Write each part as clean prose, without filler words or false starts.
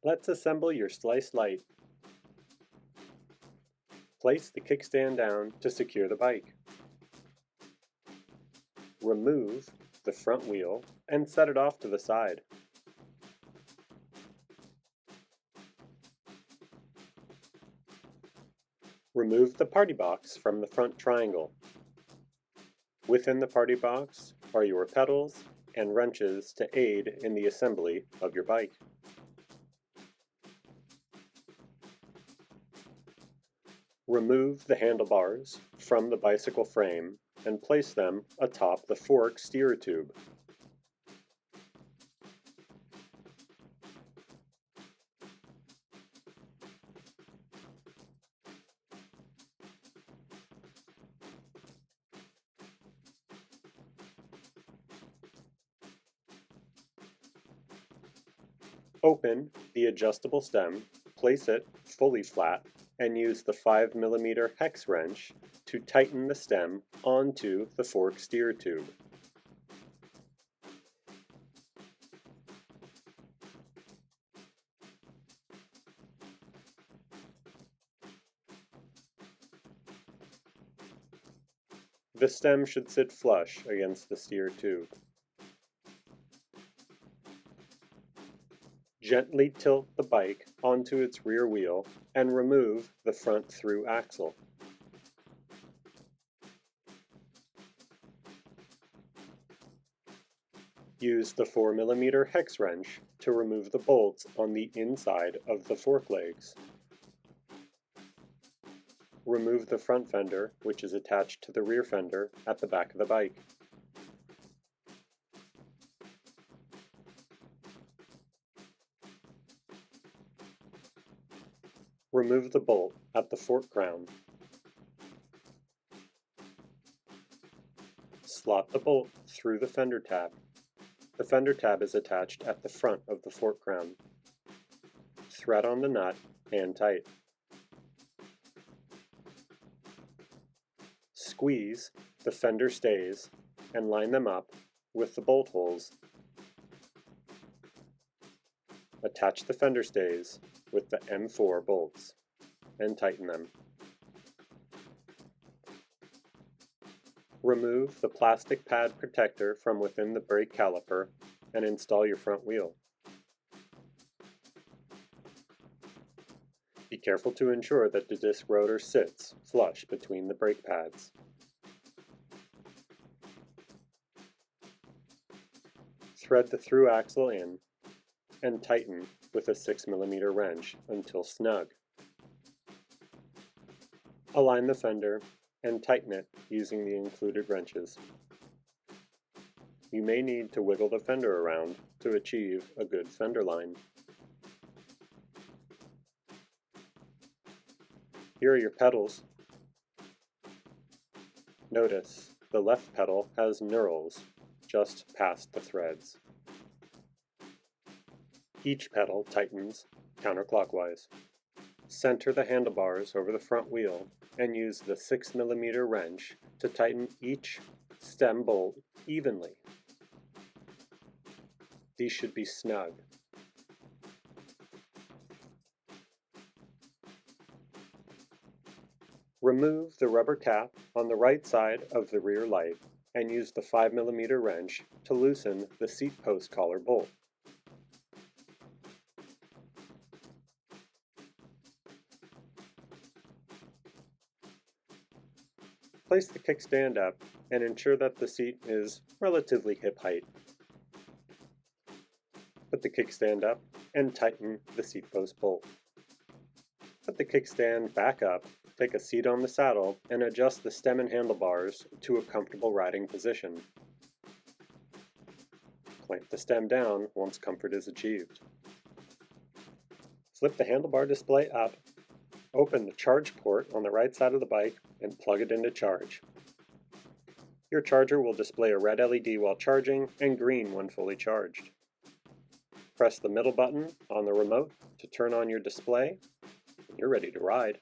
Let's assemble your Slice Lite. Place the kickstand down to secure the bike. Remove the front wheel and set it off to the side. Remove the party box from the front triangle. Within the party box are your pedals and wrenches to aid in the assembly of your bike. Remove the handlebars from the bicycle frame and place them atop the fork steer tube. Open the adjustable stem, place it fully flat, and use the 5mm hex wrench to tighten the stem onto the fork steer tube. The stem should sit flush against the steer tube. Gently tilt the bike onto its rear wheel and remove the front through axle. Use the 4mm hex wrench to remove the bolts on the inside of the fork legs. Remove the front fender, which is attached to the rear fender at the back of the bike. Remove the bolt at the fork crown. Slot the bolt through the fender tab. The fender tab is attached at the front of the fork crown. Thread on the nut and tight. Squeeze the fender stays and line them up with the bolt holes. Attach the fender stays with the M4 bolts and tighten them. Remove the plastic pad protector from within the brake caliper and install your front wheel. Be careful to ensure that the disc rotor sits flush between the brake pads. Thread the through axle in and tighten with a 6mm wrench until snug. Align the fender and tighten it using the included wrenches. You may need to wiggle the fender around to achieve a good fender line. Here are your pedals. Notice the left pedal has knurls just past the threads. Each pedal tightens counterclockwise. Center the handlebars over the front wheel and use the 6mm wrench to tighten each stem bolt evenly. These should be snug. Remove the rubber cap on the right side of the rear light and use the 5mm wrench to loosen the seat post collar bolt. Place the kickstand up and ensure that the seat is relatively hip height. Put the kickstand up and tighten the seat post bolt. Put the kickstand back up, take a seat on the saddle, and adjust the stem and handlebars to a comfortable riding position. Clamp the stem down once comfort is achieved. Flip the handlebar display up, open the charge port on the right side of the bike, and plug it into charge. Your charger will display a red LED while charging and green when fully charged. Press the middle button on the remote to turn on your display, and you're ready to ride.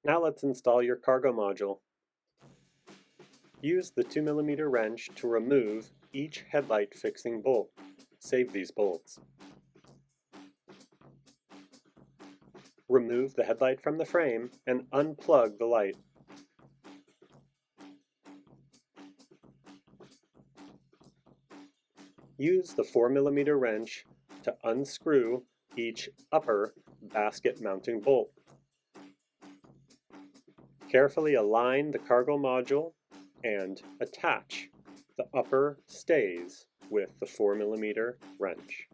Now let's install your cargo module. Use the 2mm wrench to remove each headlight fixing bolt. Save these bolts. Remove the headlight from the frame and unplug the light. Use the 4mm wrench to unscrew each upper basket mounting bolt. Carefully align the cargo module and attach the upper stays with the 4mm wrench.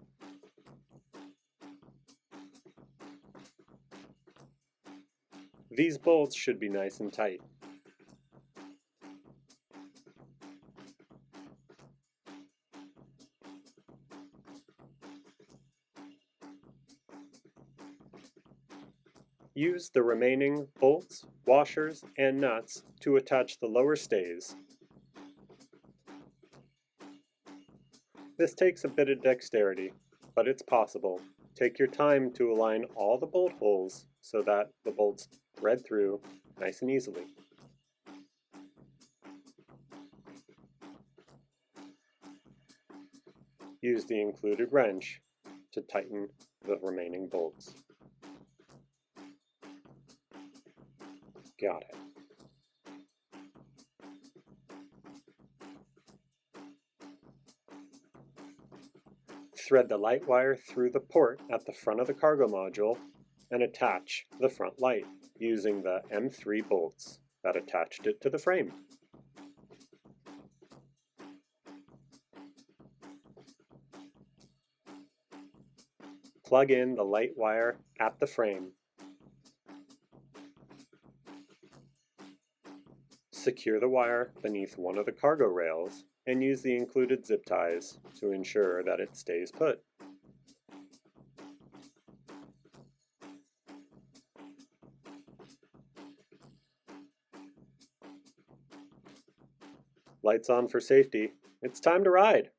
These bolts should be nice and tight. Use the remaining bolts, washers, and nuts to attach the lower stays. This takes a bit of dexterity, but it's possible. Take your time to align all the bolt holes so that the bolts thread through nice and easily. Use the included wrench to tighten the remaining bolts. Got it. Thread the light wire through the port at the front of the cargo module and attach the front light using the M3 bolts that attached it to the frame. Plug in the light wire at the frame. Secure the wire beneath one of the cargo rails and use the included zip ties to ensure that it stays put. Lights on for safety. It's time to ride!